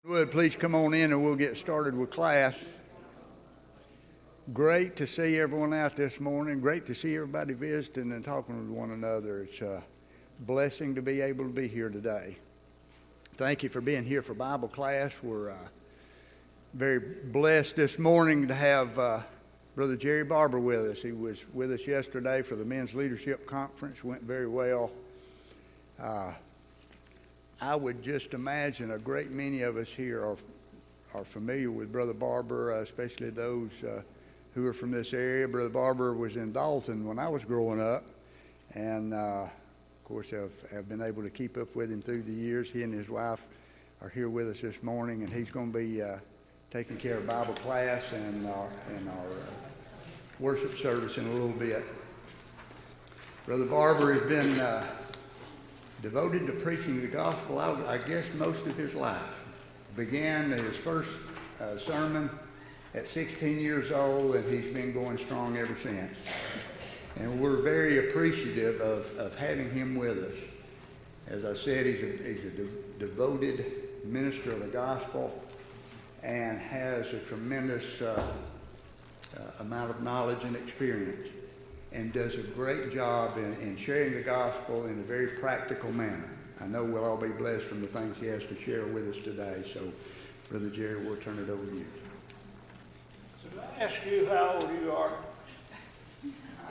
Would please come on in and we'll get started with class. Great to see everyone out this morning. Great to see everybody visiting and talking with one another. It's a blessing to be able to be here today. Thank you for being here for Bible class. We're very blessed this morning to have Brother Jerrie Barber with us. He was with us yesterday for the Men's Leadership Conference. Went very well. I would just imagine a great many of us here are familiar with Brother Barber, especially those who are from this area. Brother Barber was in Dalton when I was growing up, and of course have been able to keep up with him through the years. He and his wife are here with us this morning, and he's going to be taking care of Bible class and our worship service in a little bit. Brother Barber has been devoted to preaching the gospel, I guess, most of his life. Began his first sermon at 16 years old, and he's been going strong ever since. And we're very appreciative of having him with us. As I said, he's a devoted minister of the gospel and has a tremendous amount of knowledge and experience, and does a great job in sharing the gospel in a very practical manner. I know we'll all be blessed from the things he has to share with us today. So, Brother Jerry, we'll turn it over to you. Did I ask you how old you are? I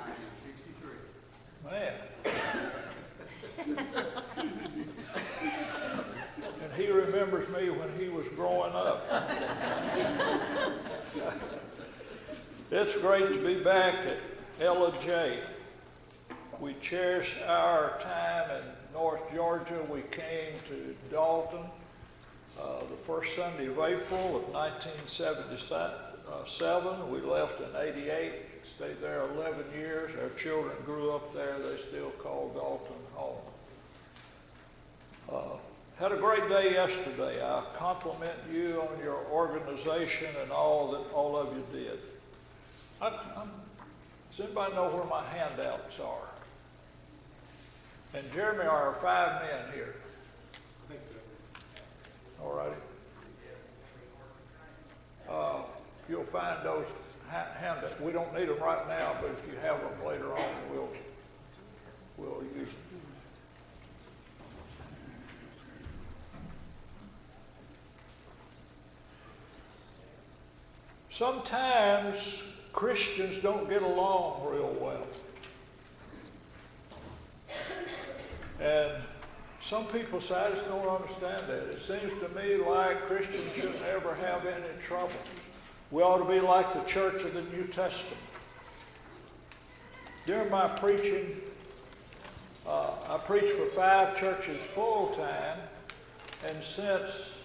am 63. Man. And he remembers me when he was growing up. It's great to be back at Ella J. We cherish our time in North Georgia. We came to Dalton the first Sunday of April of 1977. We left in '88, stayed there 11 years. Our children grew up there. They still call Dalton home. Had a great day yesterday. I compliment you on your organization and all of you did. Does anybody know where my handouts are? And Jeremy, are our 5 men here? I think so. All righty. You'll find those handouts. We don't need them right now, but if you have them later on, we'll use them. Sometimes Christians don't get along real well. And some people say, I just don't understand that. It seems to me like Christians shouldn't ever have any trouble. We ought to be like the church of the New Testament. During my preaching, I preached for 5 churches full time, and since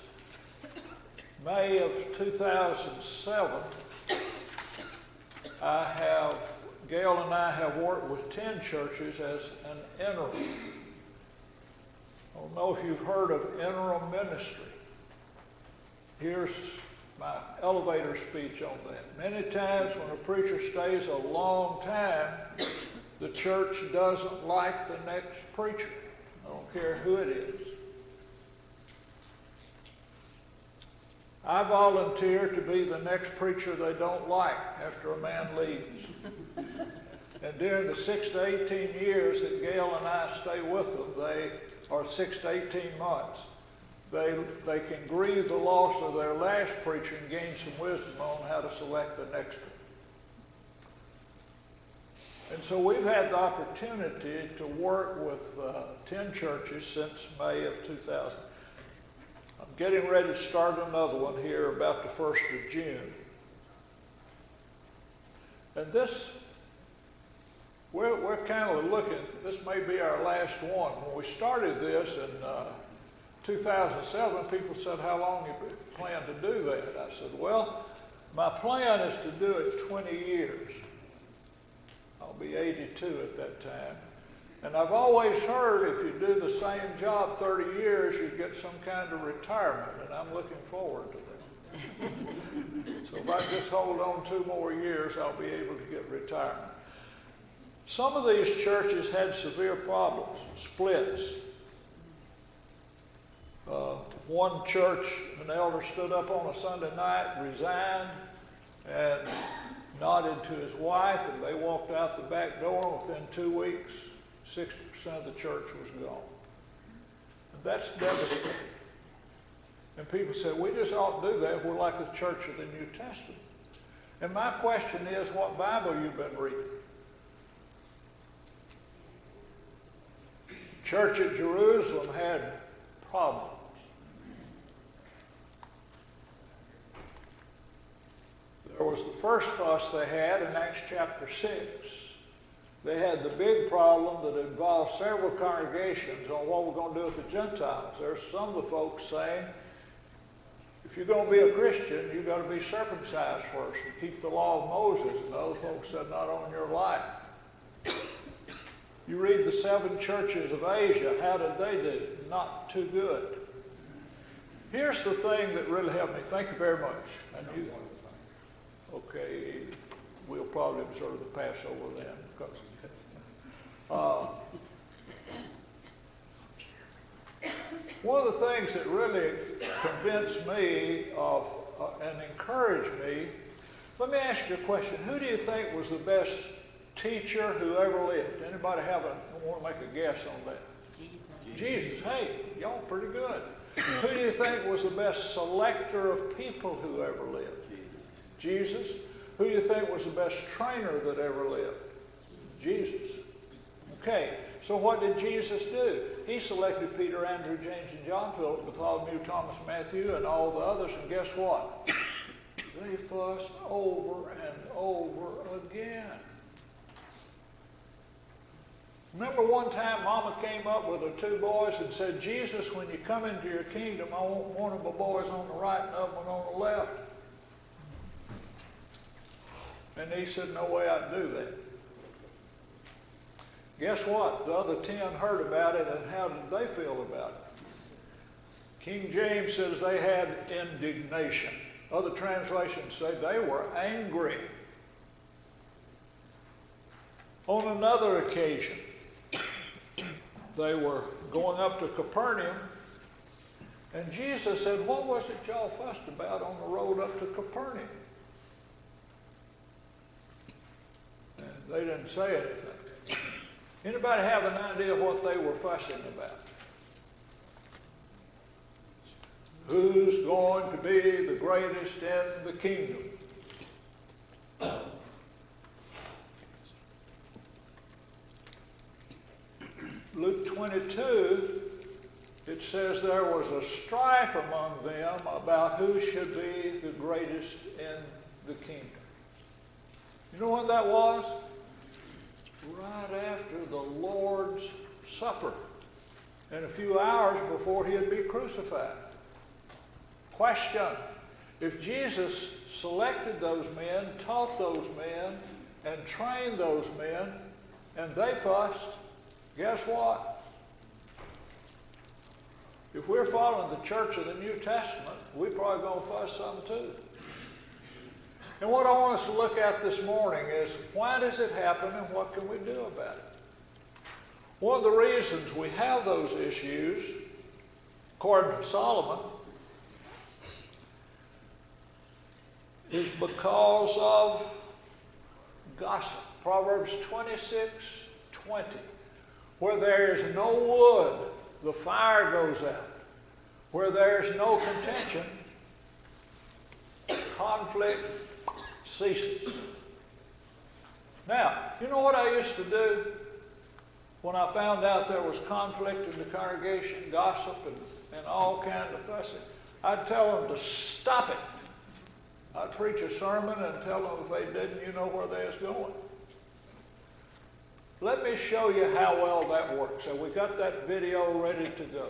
May of 2007, Gail and I have worked with 10 churches as an interim. I don't know if you've heard of interim ministry. Here's my elevator speech on that. Many times when a preacher stays a long time, the church doesn't like the next preacher. I don't care who it is. I volunteer to be the next preacher they don't like after a man leaves. And during the 6 to 18 years that Gail and I stay with them, or 6 to 18 months, they can grieve the loss of their last preacher and gain some wisdom on how to select the next one. And so we've had the opportunity to work with 10 churches since May of 2000. I'm getting ready to start another one here about the 1st of June. And this, we're kind of looking, this may be our last one. When we started this in 2007, people said, how long you plan to do that? I said, well, my plan is to do it 20 years. I'll be 82 at that time. And I've always heard if you do the same job 30 years, you get some kind of retirement, and I'm looking forward to that. So if I just hold on 2 more years, I'll be able to get retirement. Some of these churches had severe problems, splits. One church, an elder stood up on a Sunday night, resigned, and nodded to his wife, and they walked out the back door. Within 2 weeks, 60% of the church was gone. And that's devastating. And people say, we just ought to do that. We're like the church of the New Testament. And my question is, what Bible you've been reading? Church at Jerusalem had problems. There was the first fuss they had in Acts chapter 6. They had the big problem that involved several congregations on what we're going to do with the Gentiles. There's some of the folks saying, if you're going to be a Christian, you've got to be circumcised first and keep the law of Moses. And other folks said, not on your life. You read the 7 churches of Asia, how did they do? Not too good. Here's the thing that really helped me. Thank you very much. Okay, we'll probably observe the Passover then. One of the things that really convinced me of and encouraged me, let me ask you a question. Who do you think was the best teacher who ever lived? Anybody want to make a guess on that? Jesus. Hey, y'all pretty good. Who do you think was the best selector of people who ever lived? Jesus. Who do you think was the best trainer that ever lived? Jesus. Okay, so what did Jesus do? He selected Peter, Andrew, James, and John, Philip, Bartholomew, Thomas, Matthew, and all the others, and guess what? They fussed over and over again. Remember one time Mama came up with her 2 boys and said, Jesus, when you come into your kingdom, I want one of my boys on the right and the other one on the left. And he said, no way I'd do that. Guess what? The other 10 heard about it, and how did they feel about it? King James says they had indignation. Other translations say they were angry. On another occasion, they were going up to Capernaum, and Jesus said, what was it y'all fussed about on the road up to Capernaum? And they didn't say anything. Anybody have an idea what they were fussing about? Who's going to be the greatest in the kingdom? Luke 22, it says there was a strife among them about who should be the greatest in the kingdom. You know when that was? Right after the Lord's Supper, and a few hours before he'd be crucified. Question: if Jesus selected those men, taught those men, and trained those men, and they fussed, guess what? If we're following the church of the New Testament, we're probably going to fuss some too. And what I want us to look at this morning is, why does it happen and what can we do about it? One of the reasons we have those issues, according to Solomon, is because of gossip. Proverbs 26:20. Where there is no wood, the fire goes out. Where there is no contention, conflict ceases. Now, you know what I used to do when I found out there was conflict in the congregation, gossip and all kinds of fussing? I'd tell them to stop it. I'd preach a sermon and tell them if they didn't, you know where they was going. Let me show you how well that works. So we got that video ready to go.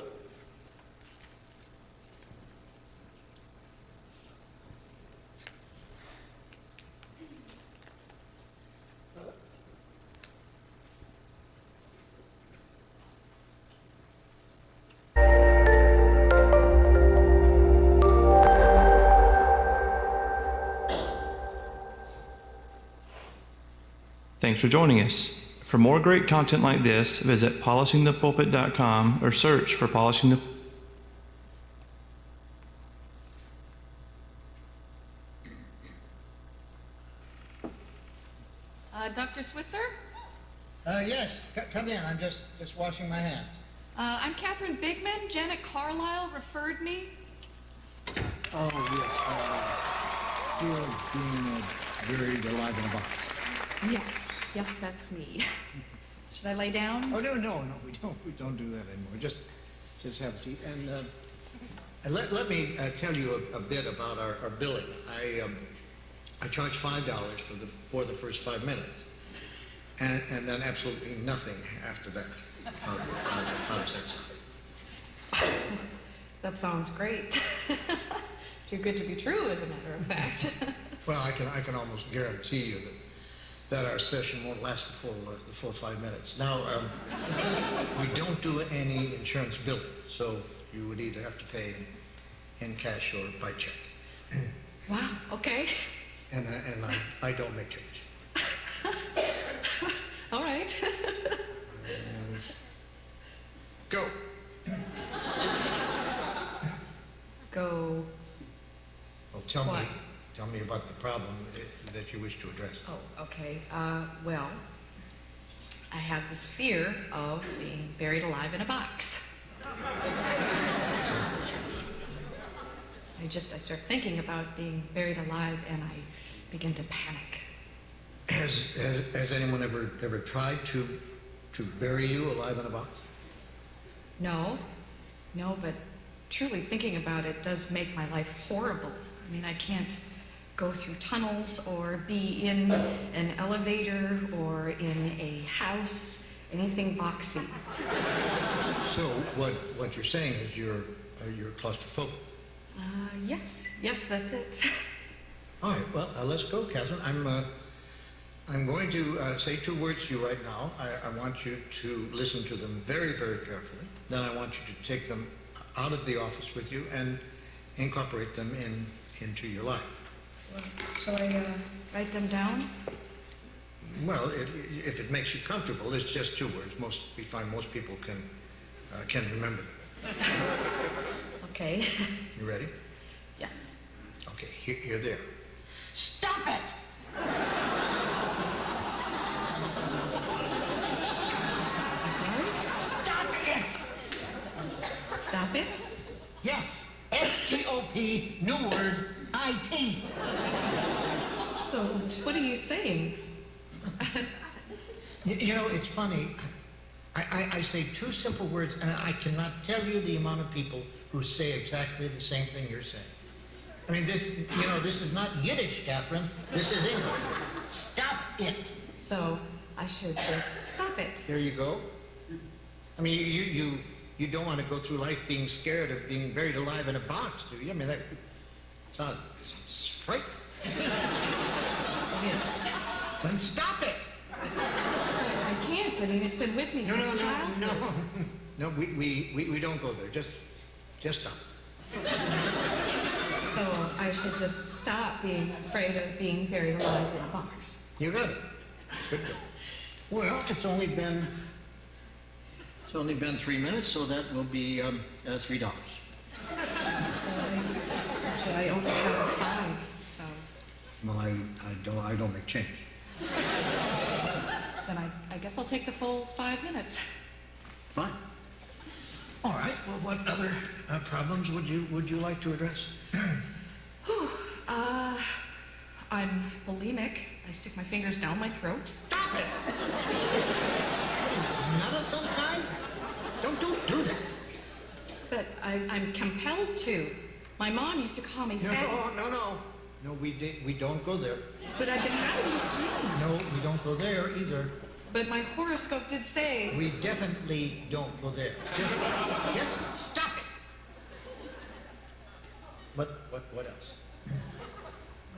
Thanks for joining us. For more great content like this, visit polishingthepulpit.com or search for Polishing the Dr. Switzer? Yes, come in. I'm just washing my hands. I'm Catherine Bigman. Janet Carlisle referred me. Oh, yes. You're being buried alive in a box. Yes, that's me. Should I lay down? Oh, no, we don't do that anymore. Just have a seat. And let me tell you a bit about our billing. I charge $5 for the first 5 minutes, and then absolutely nothing after that. How does that sound? That sounds great. Too good to be true, as a matter of fact. Well, I can almost guarantee you that our session won't last the full 5 minutes. Now, we don't do any insurance billing, so you would either have to pay in cash or by check. Wow, okay. And I don't make change. All right. And go. Go. Well, tell What? me about the problem that you wish to address. Oh, okay. Well, I have this fear of being buried alive in a box. I start thinking about being buried alive and I begin to panic. Has anyone ever tried to bury you alive in a box? No, but truly thinking about it does make my life horrible. I mean, I can't go through tunnels or be in an elevator or in a house, anything boxy. So what you're saying is you're claustrophobic. Yes, that's it. All right, well, let's go, Catherine. I'm going to say 2 words to you right now. I want you to listen to them very, very carefully. Then I want you to take them out of the office with you and incorporate them into your life. Shall I write them down? Well, if it makes you comfortable, it's just 2 words. We find most people can remember them. Okay. You ready? Yes. Okay, here they are. Stop it! I'm sorry? Stop it! Stop it? Yes, S-T-O-P, new word, I-T. So, what are you saying? You know, it's funny. I say 2 simple words, and I cannot tell you the amount of people who say exactly the same thing you're saying. I mean, this is not Yiddish, Catherine. This is English. Stop it. So, I should just stop it. There you go. I mean, you don't want to go through life being scared of being buried alive in a box, do you? I mean, that it's frightening. Yes. Then stop it. I can't. I mean, it's been with me since childhood. No, we don't go there. Just stop. So, I should just stop being afraid of being buried alive in a box. You got it. Good. Well, it's only been 3 minutes, so that will be $3. Actually, I only have 5, so Well, I don't make change. then I guess I'll take the full 5 minutes. Fine. All right. Well, what other problems would you like to address? I'm bulimic. I stick my fingers down my throat. Stop it! None of some kind? Don't do that. But I'm compelled to. My mom used to call me fat. No, we don't go there. But I've been having this dream. No, we don't go there either. But my horoscope did say. We definitely don't go there. Just stop it. What else?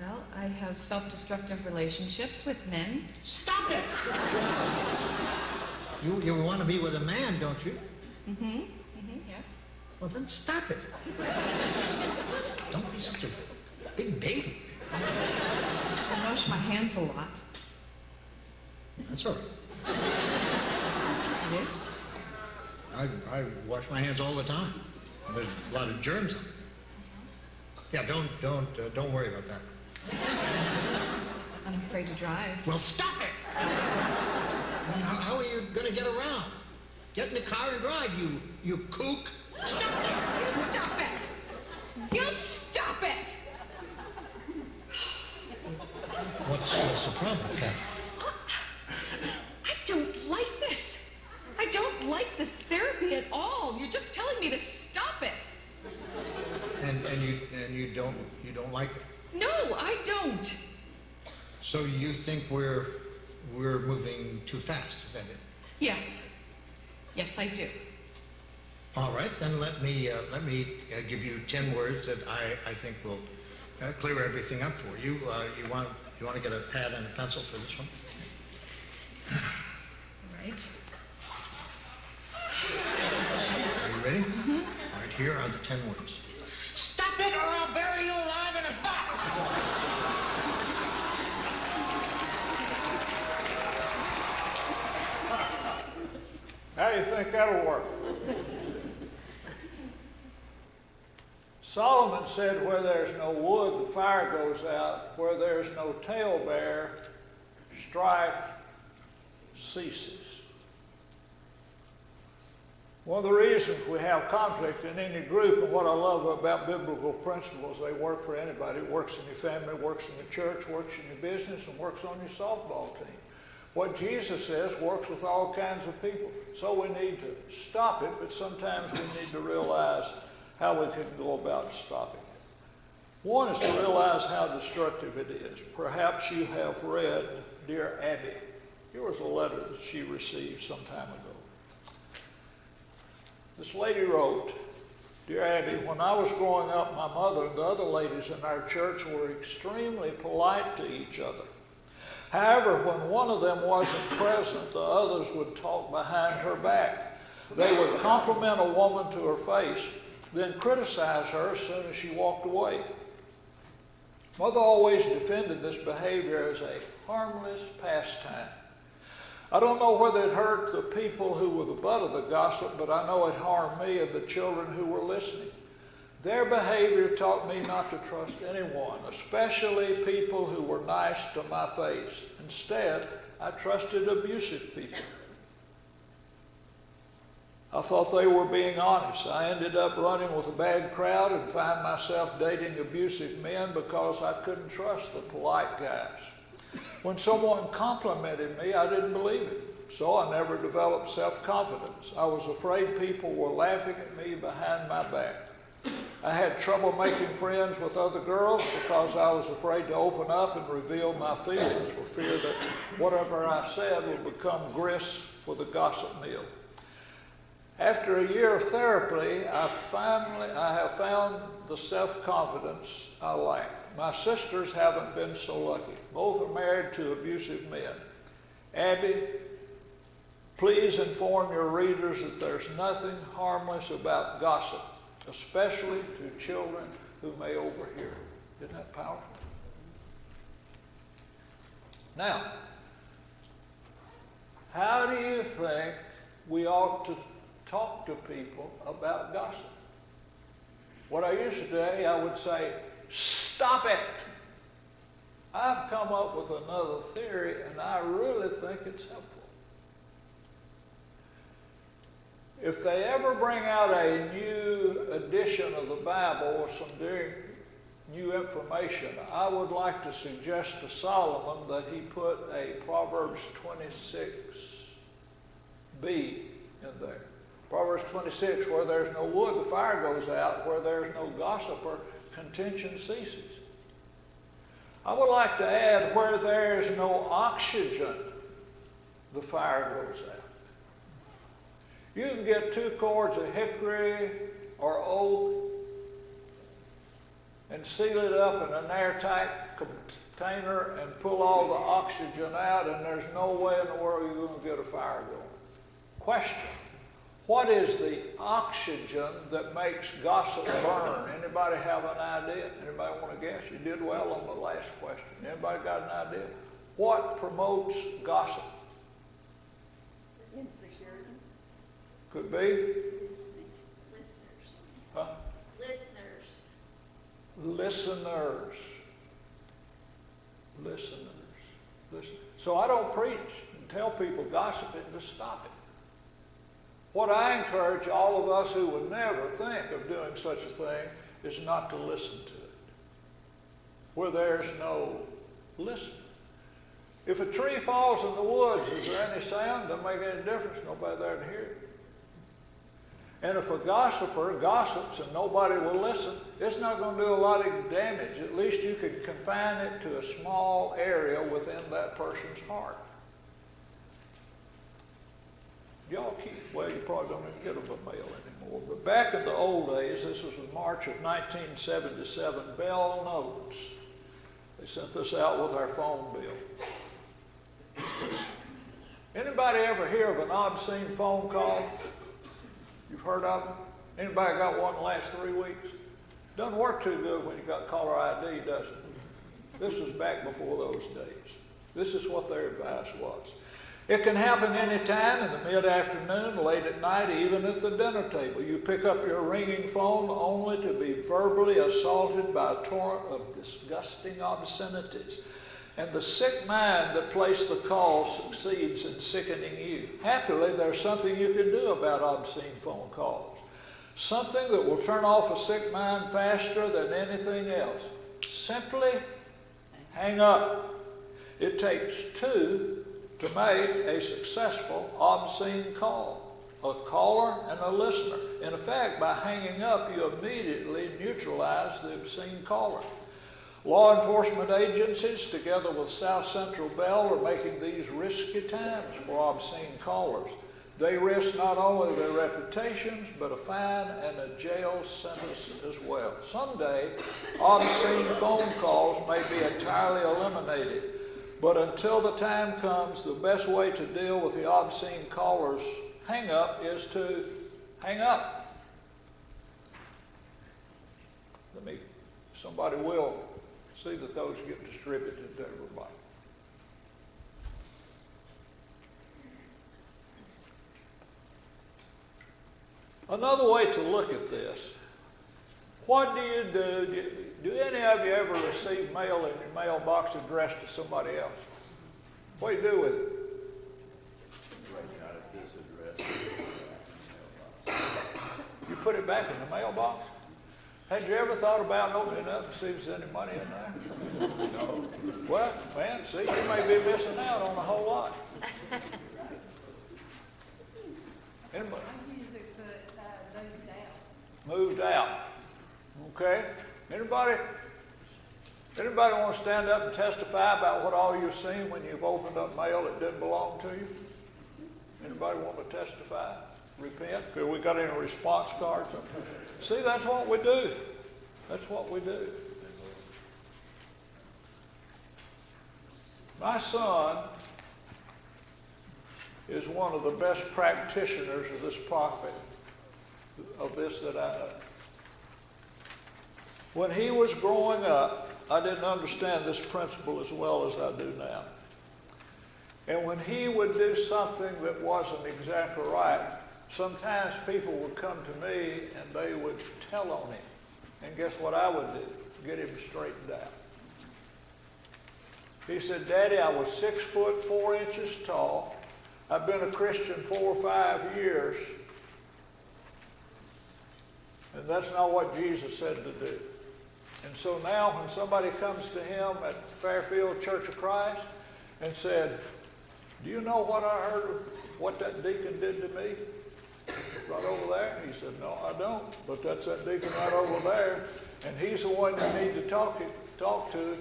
Well, I have self-destructive relationships with men. Stop it! You want to be with a man, don't you? Yes. Well, then stop it. Don't be such a big baby. I wash my hands a lot. That's all right. It is? I wash my hands all the time. There's a lot of germs on them. Yeah, don't worry about that. I'm afraid to drive. Well, stop it! How are you going to get around? Get in the car and drive, you kook. Stop it! You stop it! You stop it! What's the problem, Kathy? I don't like this. I don't like this therapy at all. You're just telling me to stop it. And you don't like it? No, I don't. So you think we're moving too fast, is that it? Yes. Yes, I do. All right, then let me give you 10 words that I think will clear everything up for you. You want to get a pad and a pencil for this one? All right. Are you ready? Mm-hmm. All right, here are the 10 words. Stop it or I'll bury you alive in a box! How do you think that'll work? Solomon said, where there's no wood, the fire goes out. Where there's no talebearer, strife ceases. One of the reasons we have conflict in any group, and what I love about biblical principles, they work for anybody. It works in your family, works in the church, works in your business, and works on your softball team. What Jesus says works with all kinds of people. So we need to stop it, but sometimes we need to realize how we can go about stopping it. One is to realize how destructive it is. Perhaps you have read Dear Abby. Here was a letter that she received some time ago. This lady wrote, Dear Abby, when I was growing up, my mother and the other ladies in our church were extremely polite to each other. However, when one of them wasn't present, the others would talk behind her back. They would compliment a woman to her face, then criticize her as soon as she walked away. Mother always defended this behavior as a harmless pastime. I don't know whether it hurt the people who were the butt of the gossip, but I know it harmed me and the children who were listening. Their behavior taught me not to trust anyone, especially people who were nice to my face. Instead, I trusted abusive people. I thought they were being honest. I ended up running with a bad crowd and find myself dating abusive men because I couldn't trust the polite guys. When someone complimented me, I didn't believe it. So I never developed self-confidence. I was afraid people were laughing at me behind my back. I had trouble making friends with other girls because I was afraid to open up and reveal my feelings for fear that whatever I said would become grist for the gossip mill. After a year of therapy, I have found the self-confidence I lack. My sisters haven't been so lucky. Both are married to abusive men. Abby, please inform your readers that there's nothing harmless about gossip, especially to children who may overhear. Isn't that powerful? Now, how do you think we ought to talk to people about gossip? What I used to say, I would say, stop it. I've come up with another theory, and I really think it's helpful. If they ever bring out a new edition of the Bible or some new information, I would like to suggest to Solomon that he put a Proverbs 26b in there. Proverbs 26, where there's no wood, the fire goes out. Where there's no gossiper, contention ceases. I would like to add, where there's no oxygen, the fire goes out. You can get 2 cords of hickory or oak and seal it up in an airtight container and pull all the oxygen out, and there's no way in the world you're going to get a fire going. Question: what is the oxygen that makes gossip burn? Anybody have an idea? Anybody want to guess? You did well on the last question. Anybody got an idea? What promotes gossip? Insecurity. Could be? Listeners. Huh? Listeners. Listeners. Listen. So I don't preach and tell people gossiping to stop it. What I encourage all of us who would never think of doing such a thing is not to listen to it. Where there's no listening. If a tree falls in the woods, is there any sound? Doesn't make any difference. Nobody there to hear it. And if a gossiper gossips and nobody will listen, it's not going to do a lot of damage. At least you could confine it to a small area within that person's heart. Y'all well, you probably don't even get them a mail anymore. But back in the old days, this was in March of 1977, Bell Notes. They sent this out with our phone bill. Anybody ever hear of an obscene phone call? You've heard of them? Anybody got one in the last 3 weeks? Doesn't work too good when you got caller ID, does it? This was back before those days. This is what their advice was. It can happen anytime, in the mid-afternoon, late at night, even at the dinner table. You pick up your ringing phone only to be verbally assaulted by a torrent of disgusting obscenities. And the sick mind that placed the call succeeds in sickening you. Happily, there's something you can do about obscene phone calls. Something that will turn off a sick mind faster than anything else. Simply hang up. It takes two to make a successful obscene call. A caller and a listener. In effect, by hanging up, you immediately neutralize the obscene caller. Law enforcement agencies, together with South Central Bell, are making these risky times for obscene callers. They risk not only their reputations, but a fine and a jail sentence as well. Someday, obscene phone calls may be entirely eliminated. But until the time comes, the best way to deal with the obscene caller's hang-up is to hang up. Somebody will see that those get distributed to everybody. Another way to look at this, what do you do? Do any of you ever receive mail in your mailbox addressed to somebody else? What do you do with it? You put it back in the mailbox? Had you ever thought about opening it up and see if there's any money in there? No. Well, man, see, you may be missing out on a whole lot. Anybody? I usually put Moved out. Okay. Anybody want to stand up and testify about what all you've seen when you've opened up mail that didn't belong to you? Anybody want to testify? Repent? Okay, we got any response cards? See, that's what we do. That's what we do. My son is one of the best practitioners of this prophet, of this that I know. When he was growing up, I didn't understand this principle as well as I do now. And when he would do something that wasn't exactly right, sometimes people would come to me and they would tell on him. And guess what I would do? Get him straightened out. He said, Daddy, I was 6 foot 4 inches tall. I've been a Christian 4 or 5 years. And that's not what Jesus said to do. And so now when somebody comes to him at Fairfield Church of Christ and said, do you know what I heard, what that deacon did to me? Right over there? He said, no, I don't. But that's that deacon right over there. And he's the one you need to talk to.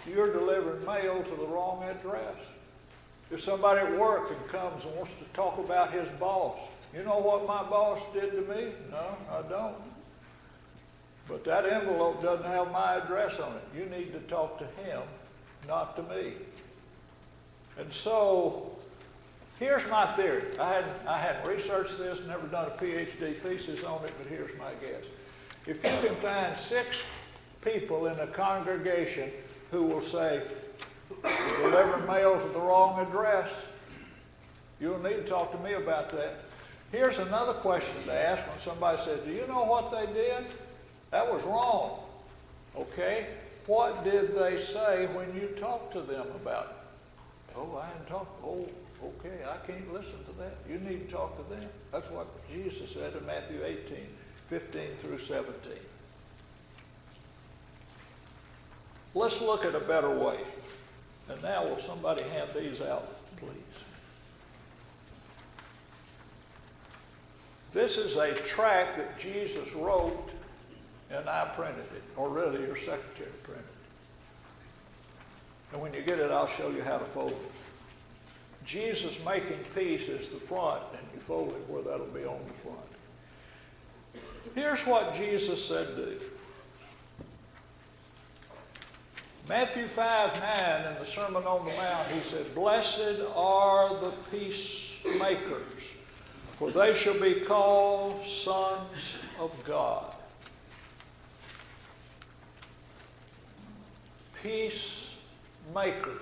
You're delivering mail to the wrong address. If somebody at work and comes and wants to talk about his boss, you know what my boss did to me? No, I don't. But that envelope doesn't have my address on it. You need to talk to him, not to me. And so, here's my theory. I hadn't researched this, never done a PhD thesis on it, but here's my guess. If you can find 6 people in a congregation who will say, delivering mail to the wrong address, you'll need to talk to me about that. Here's another question to ask when somebody says, do you know what they did? That was wrong. Okay? What did they say when you talked to them about it? Oh, I hadn't talked, oh, okay, I can't listen to that. You need to talk to them. That's what Jesus said in Matthew 18, 15 through 17. Let's look at a better way. And now will somebody hand these out, please? This is a tract that Jesus wrote, and I printed it, or really your secretary printed it. And when you get it, I'll show you how to fold it. Jesus making peace is the front, and you fold it where that'll be on the front. Here's what Jesus said do. Matthew 5:9 in the Sermon on the Mount, he said, "Blessed are the peacemakers, for they shall be called sons of God." Peacemakers.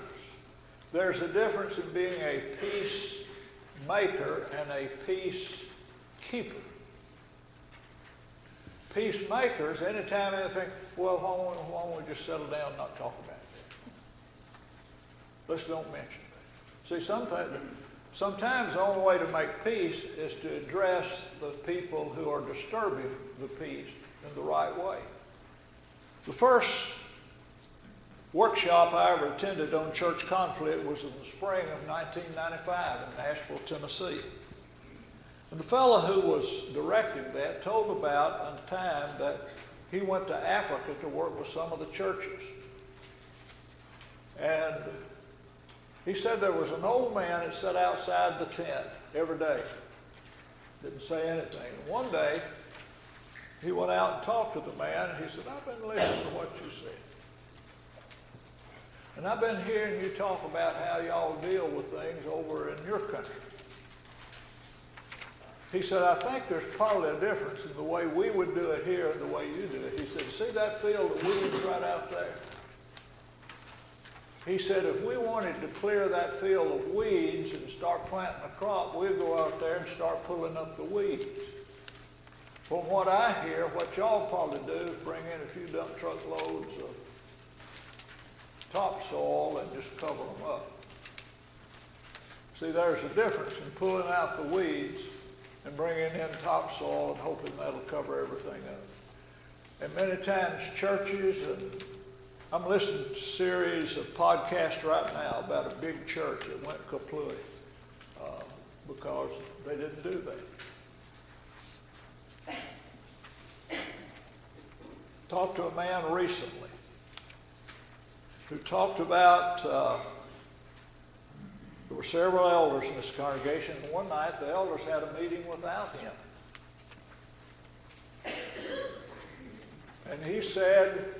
There's a difference in being a peacemaker and a peacekeeper. Peacemakers, anytime they think, well, why don't we just settle down and not talk about it? Let's don't mention it. See, sometimes the only way to make peace is to address the people who are disturbing the peace in the right way. The first workshop I ever attended on church conflict was in the spring of 1995 in Nashville, Tennessee. And the fellow who was directing that told about a time that he went to Africa to work with some of the churches. And he said there was an old man that sat outside the tent every day. Didn't say anything. And one day, he went out and talked to the man, and he said, "I've been listening to what you said. And I've been hearing you talk about how y'all deal with things over in your country." He said, "I think there's probably a difference in the way we would do it here and the way you do it." He said, "See that field of weeds right out there?" He said, "If we wanted to clear that field of weeds and start planting a crop, we'd go out there and start pulling up the weeds. From what I hear, what y'all probably do is bring in a few dump truck loads of topsoil and just cover them up." See, there's a difference in pulling out the weeds and bringing in topsoil and hoping that'll cover everything up. And many times churches, and I'm listening to a series of podcasts right now about a big church that went kaput because they didn't do that. Talked to a man recently who talked about, there were several elders in this congregation, and one night the elders had a meeting without him. And he said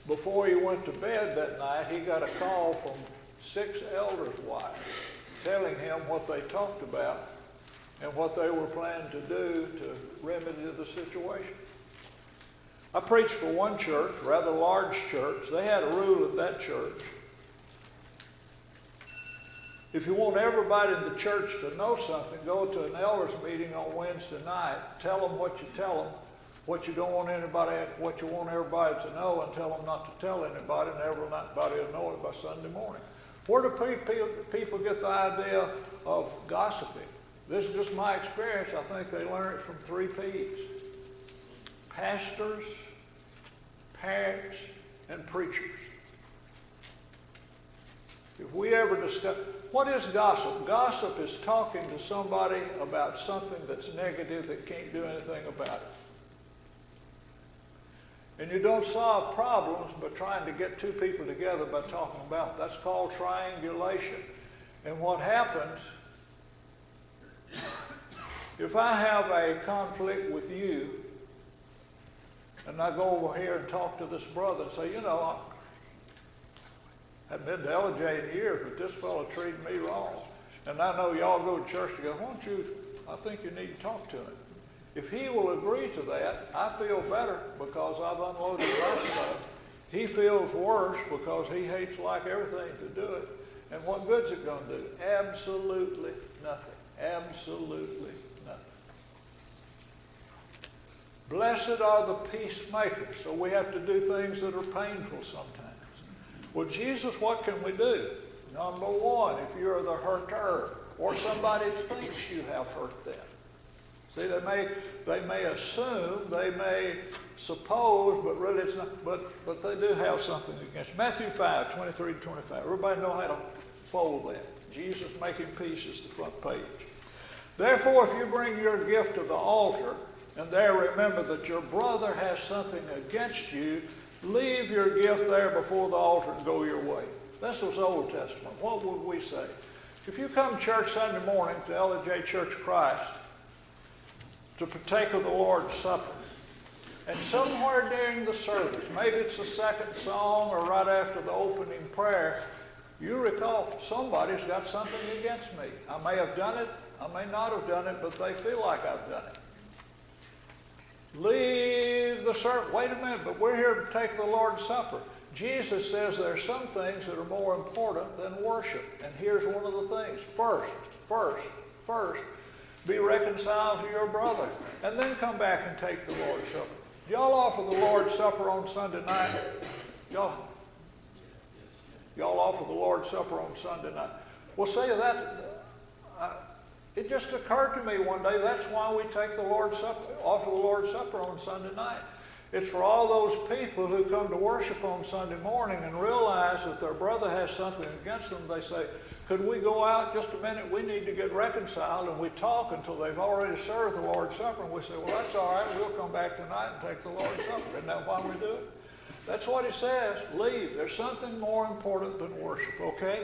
before he went to bed that night, he got a call from 6 elders' wives telling him what they talked about and what they were planning to do to remedy the situation. I preached for one church, rather large church. They had a rule at that church. If you want everybody in the church to know something, go to an elders meeting on Wednesday night. Tell them what you tell them, what you don't want anybody, what you want everybody to know, and tell them not to tell anybody, and everybody will know it by Sunday morning. Where do people get the idea of gossiping? This is just my experience. I think they learn it from 3 P's. Pastors, parents, and preachers. If we ever discuss, what is gossip? Gossip is talking to somebody about something that's negative that can't do anything about it. And you don't solve problems by trying to get 2 people together by talking about it. That's called triangulation. And what happens, if I have a conflict with you, and I go over here and talk to this brother and say, you know, I haven't been to LJ in years, but this fellow treated me wrong. And I know y'all go to church together. Why don't you, I think you need to talk to him. If he will agree to that, I feel better because I've unloaded my stuff. He feels worse because he hates like everything to do it. And what good's it going to do? Absolutely nothing. Absolutely nothing. Blessed are the peacemakers. So we have to do things that are painful sometimes. Well, Jesus, what can we do? Number one, if you're the hurter, or somebody thinks you have hurt them. See, they may assume, they may suppose, but really it's not, but they do have something against you. Matthew 5, 23 to 25. Everybody know how to fold that. Jesus making peace is the front page. Therefore, if you bring your gift to the altar, and there remember that your brother has something against you, leave your gift there before the altar and go your way. This was Old Testament. What would we say? If you come to church Sunday morning to LJ Church of Christ to partake of the Lord's Supper, and somewhere during the service, maybe it's the second song or right after the opening prayer, you recall somebody's got something against me. I may have done it, I may not have done it, but they feel like I've done it. Leave the service. Wait a minute, but we're here to take the Lord's Supper. Jesus says there are some things that are more important than worship. And here's one of the things. First, be reconciled to your brother. And then come back and take the Lord's Supper. Y'all offer the Lord's Supper on Sunday night? Y'all offer the Lord's Supper on Sunday night. Well, see, it just occurred to me one day, that's why we take the Lord's Supper, offer the Lord's Supper on Sunday night. It's for all those people who come to worship on Sunday morning and realize that their brother has something against them. They say, could we go out just a minute? We need to get reconciled. And we talk until they've already served the Lord's Supper. And we say, well, that's all right. We'll come back tonight and take the Lord's Supper. Isn't that why we do it? That's what he says. Leave. There's something more important than worship, okay?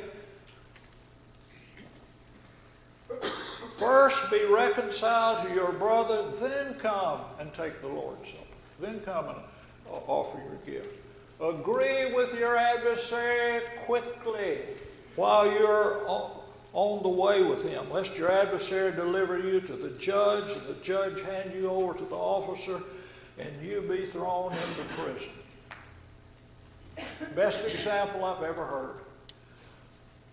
First be reconciled to your brother, then come and take the Lord's Supper. Then come and offer your gift. Agree with your adversary quickly while you're on the way with him, lest your adversary deliver you to the judge, and the judge hand you over to the officer, and you be thrown into prison. Best example I've ever heard.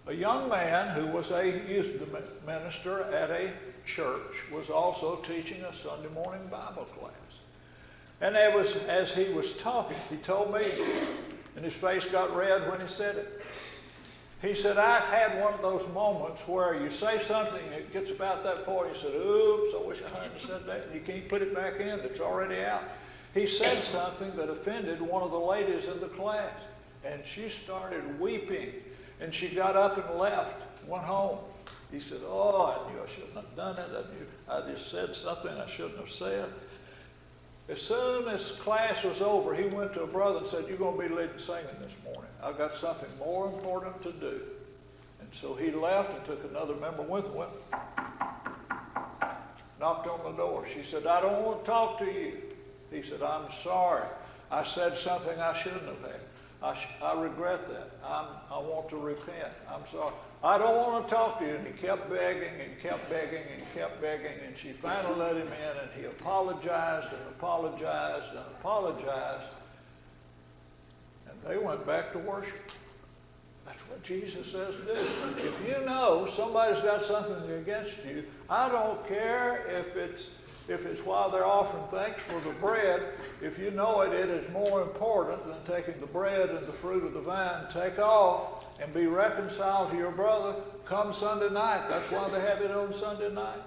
A young man who was a youth minister at a church was also teaching a Sunday morning Bible class. And as he was talking, he told me, and his face got red when he said it. He said, I had one of those moments where you say something, it gets about that point, you said, oops, I wish I hadn't said that, and you can't put it back in, it's already out. He said something that offended one of the ladies in the class, and she started weeping. And she got up and left, went home. He said, oh, I knew I shouldn't have done it. I just said something I shouldn't have said. As soon as class was over, he went to a brother and said, you're going to be leading singing this morning. I've got something more important to do. And so he left and took another member with him, went, knocked on the door. She said, I don't want to talk to you. He said, I'm sorry. I said something I shouldn't have had. I regret that. I want to repent. I'm sorry. I don't want to talk to you. And he kept begging and kept begging and kept begging. And she finally let him in, and he apologized and apologized and apologized. And they went back to worship. That's what Jesus says to do. If you know somebody's got something against you, I don't care if it's while they're offering thanks for the bread. If you know it is more important than taking the bread and the fruit of the vine. Take off and be reconciled to your brother come Sunday night. That's why they have it on Sunday night.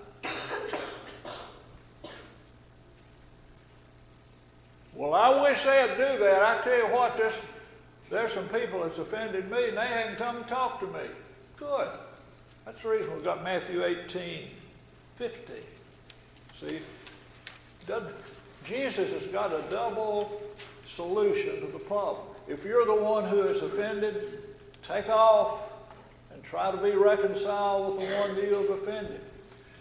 Well, I wish they'd do that. I tell you what, there's some people that's offended me, and they haven't come and talked to me. Good. That's the reason we've got Matthew 18:50. See, Jesus has got a double solution to the problem. If you're the one who is offended, take off and try to be reconciled with the one that you have offended.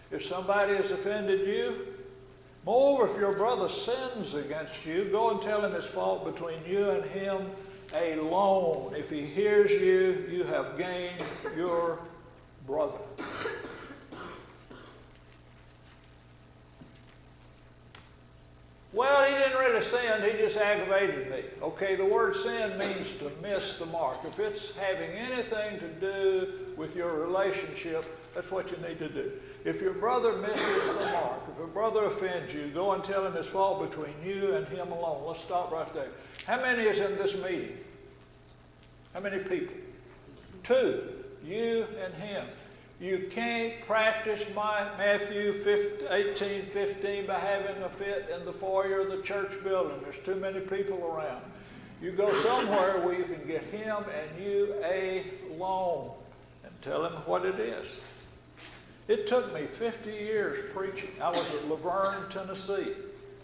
If somebody has offended you, moreover, if your brother sins against you, go and tell him his fault between you and him alone. If he hears you, you have gained your brother. Well, he didn't really sin, he just aggravated me. Okay, the word sin means to miss the mark. If it's having anything to do with your relationship, that's what you need to do. If your brother misses the mark, if your brother offends you, go and tell him his fault between you and him alone. Let's stop right there. How many is in this meeting? How many people? 2. you and him. You can't practice Matthew 18:15 by having a fit in the foyer of the church building. There's too many people around. You go somewhere where you can get him and you alone and tell him what it is. It took me 50 years preaching. I was at Laverne, Tennessee,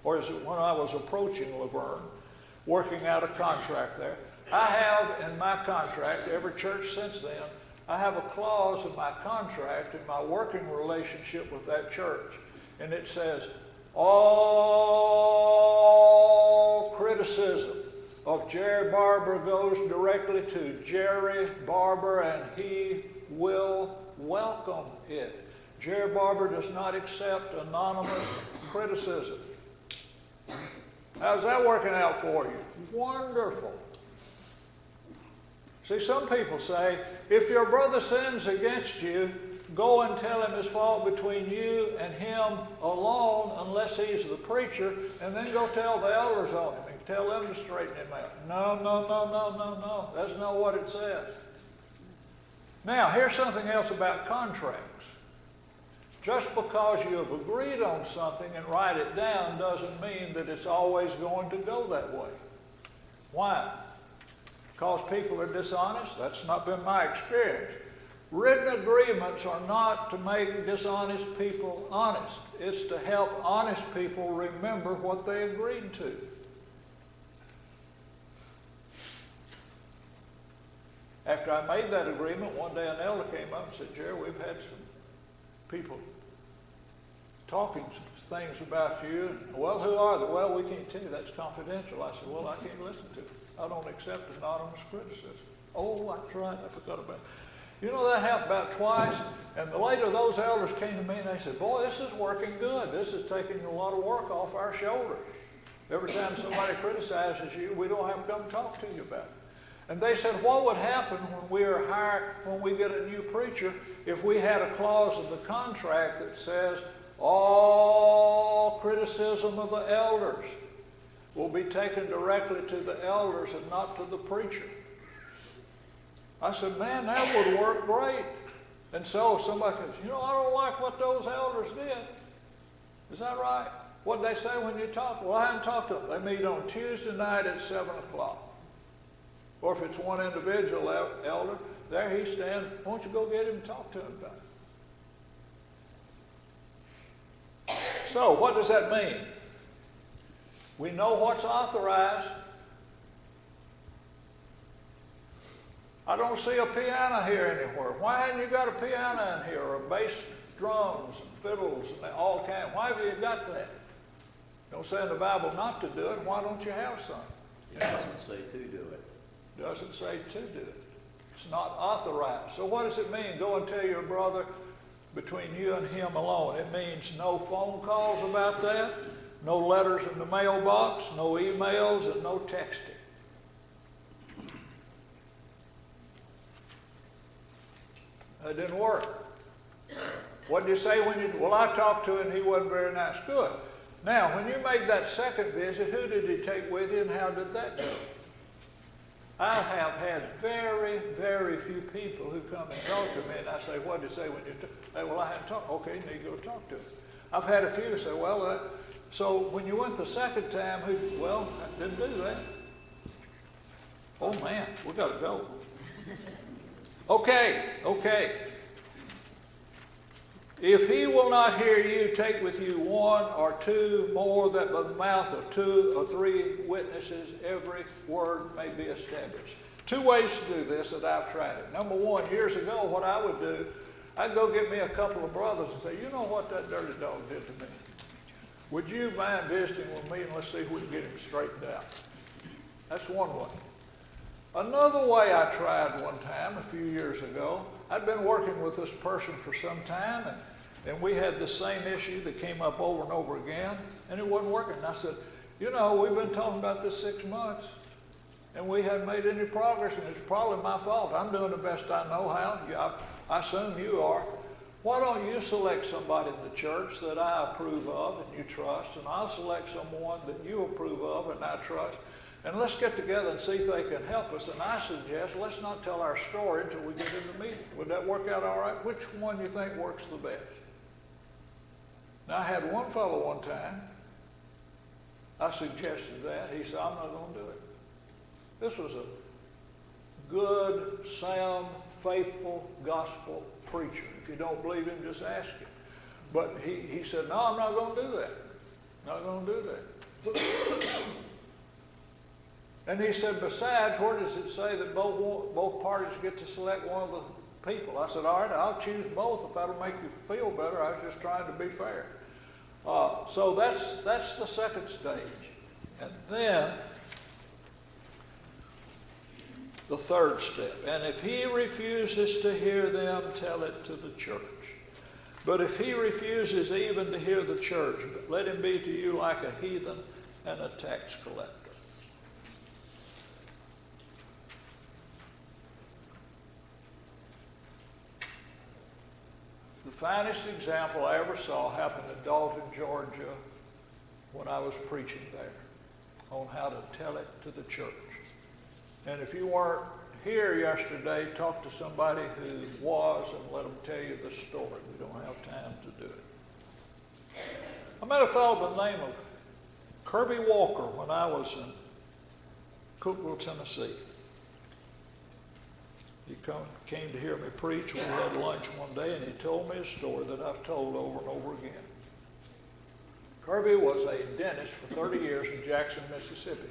or is it when I was approaching Laverne, working out a contract there. I have in my contract, every church since then, I have a clause in my contract in my working relationship with that church, and it says, all criticism of Jerry Barber goes directly to Jerry Barber, and he will welcome it. Jerry Barber does not accept anonymous criticism. How's that working out for you? Wonderful. See, some people say, if your brother sins against you, go and tell him his fault between you and him alone, unless he's the preacher, and then go tell the elders on him and tell them to straighten him out. No. That's not what it says. Now, here's something else about contracts. Just because you have agreed on something and write it down doesn't mean that it's always going to go that way. Why? Because people are dishonest? That's not been my experience. Written agreements are not to make dishonest people honest. It's to help honest people remember what they agreed to. After I made that agreement, one day an elder came up and said, Jerry, we've had some people talking some things about you. Well, who are they? Well, we can't tell you. That's confidential. I said, well, I can't listen to it. I don't accept anonymous criticism. Oh, that's right. I forgot about it. You know, that happened about twice. And later those elders came to me and they said, boy, this is working good. This is taking a lot of work off our shoulders. Every time somebody criticizes you, we don't have to come talk to you about it. And they said, what would happen when we get a new preacher, if we had a clause in the contract that says, all criticism of the elders will be taken directly to the elders and not to the preacher? I said, man, that would work great. And so somebody says, you know, I don't like what those elders did. Is that right? What did they say when you talk? Well, I haven't talked to them. They meet on Tuesday night at 7 o'clock. Or if it's one individual elder, there he stands. Why don't you go get him and talk to him about it? So what does that mean? We know what's authorized. I don't see a piano here anywhere. Why haven't you got a piano in here, or bass drums and fiddles and all kinds? Why have you got that? Don't say in the Bible not to do it. Why don't you have some? It doesn't say to do it. Doesn't say to do it. It's not authorized. So what does it mean? Go and tell your brother between you and him alone. It means no phone calls about that, no letters in the mailbox, no emails, and no texting. That didn't work. What did you say when you, well, I talked to him and he wasn't very nice. Good. Now, when you made that second visit, who did he take with you and how did that go? I have had very, very few people who come and talk to me, and I say, what did you say when you say, well, I hadn't talked. Okay, you need to go talk to him. I've had a few who say, well, so when you went the second time, well, I didn't do that. Oh, man, we got to go. Okay. If he will not hear you, take with you one or two more, that by the mouth of 2 or 3 witnesses every word may be established. 2 ways to do this that I've tried it. Number 1, years ago, what I would do, I'd go get me a couple of brothers and say, you know what that dirty dog did to me? Would you mind visiting with me and let's see if we can get him straightened out? That's one way. Another way I tried one time a few years ago, I'd been working with this person for some time, and we had the same issue that came up over and over again, and it wasn't working. And I said, you know, we've been talking about this 6 months, and we haven't made any progress, and it's probably my fault. I'm doing the best I know how. I assume you are. Why don't you select somebody in the church that I approve of and you trust, and I'll select someone that you approve of and I trust, And let's get together and see if they can help us. And I suggest let's not tell our story until we get in the meeting. Would that work out all right? Which one you think works the best? Now, I had one fellow one time, I suggested that. He said, I'm not going to do it. This was a good, sound, faithful gospel preacher. If you don't believe him, just ask him. But he said, no, I'm not going to do that. Not going to do that. And he said, besides, where does it say that both parties get to select one of the people? I said, all right, I'll choose both if that'll make you feel better. I was just trying to be fair. So that's the second stage. And then the third step. And if he refuses to hear them, tell it to the church. But if he refuses even to hear the church, let him be to you like a heathen and a tax collector. The finest example I ever saw happened in Dalton, Georgia, when I was preaching there, on how to tell it to the church. And if you weren't here yesterday, talk to somebody who was and let them tell you the story. We don't have time to do it. I met a fellow by the name of Kirby Walker when I was in Cookeville, Tennessee. He came to hear me preach. We had lunch one day, and he told me a story that I've told over and over again. Kirby was a dentist for 30 years in Jackson, Mississippi.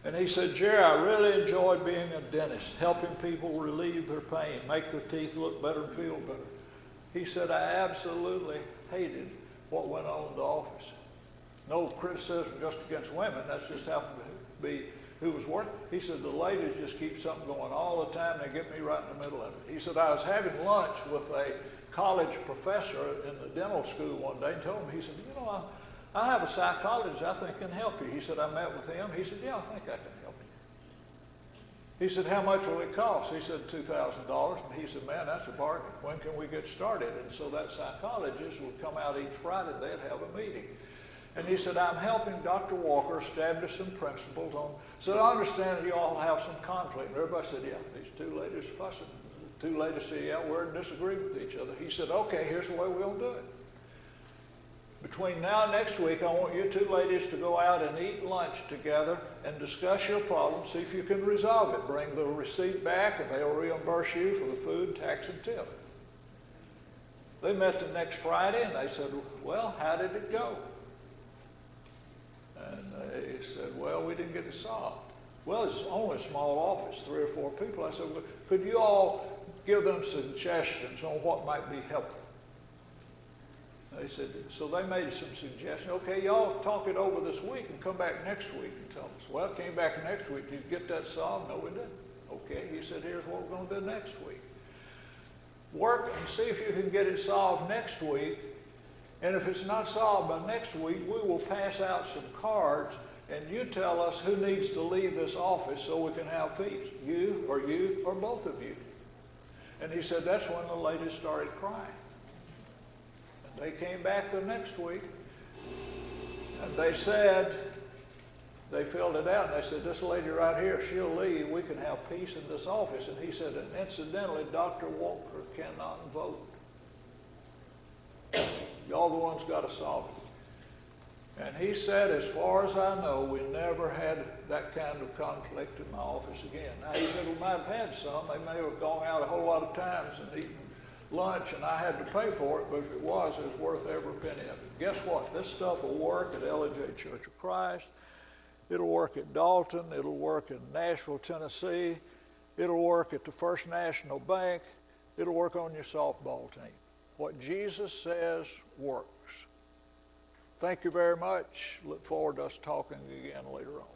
And he said, Jerry, I really enjoyed being a dentist, helping people relieve their pain, make their teeth look better and feel better. He said, I absolutely hated what went on in the office. No criticism just against women. That's just happened to be who was working. He said, the ladies just keep something going all the time. They get me right in the middle of it. He said, I was having lunch with a college professor in the dental school one day and told him, he said, you know, I have a psychologist I think can help you. He said, I met with him. He said, yeah, I think I can help you. He said, how much will it cost? He said, $2,000. And he said, man, that's a bargain. When can we get started? And so that psychologist would come out each Friday. They'd have a meeting. And he said, I'm helping Dr. Walker establish some principles on. So I understand that you all have some conflict. And everybody said, yeah, these two ladies are fussing. The two ladies said, yeah, we're in disagreement with each other. He said, okay, here's the way we'll do it. Between now and next week, I want you two ladies to go out and eat lunch together and discuss your problem, see if you can resolve it. Bring the receipt back and they'll reimburse you for the food, tax, and tip. They met the next Friday and they said, well, how did it go? And they said, well, we didn't get it solved. Well, it's only a small office, 3 or 4 people. I said, well, could you all give them suggestions on what might be helpful? They said, so they made some suggestions. Okay, y'all talk it over this week and come back next week and tell us. Well, came back next week. Did you get that solved? No, we didn't. Okay, he said, here's what we're going to do next week. Work and see if you can get it solved next week. And if it's not solved by next week, we will pass out some cards and you tell us who needs to leave this office so we can have peace, you or both of you. And he said, that's when the ladies started crying. They came back the next week, and they said, they filled it out, and they said, this lady right here, she'll leave, we can have peace in this office. And he said, and incidentally, Dr. Walker cannot vote. Y'all the ones got to solve it. And he said, as far as I know, we never had that kind of conflict in my office again. Now, he said, we might have had some. They may have gone out a whole lot of times and eaten lunch, and I had to pay for it, but if it was worth every penny of it. Guess what? This stuff will work at LJ Church of Christ. It'll work at Dalton. It'll work in Nashville, Tennessee. It'll work at the First National Bank. It'll work on your softball team. What Jesus says works. Thank you very much. Look forward to us talking again later on.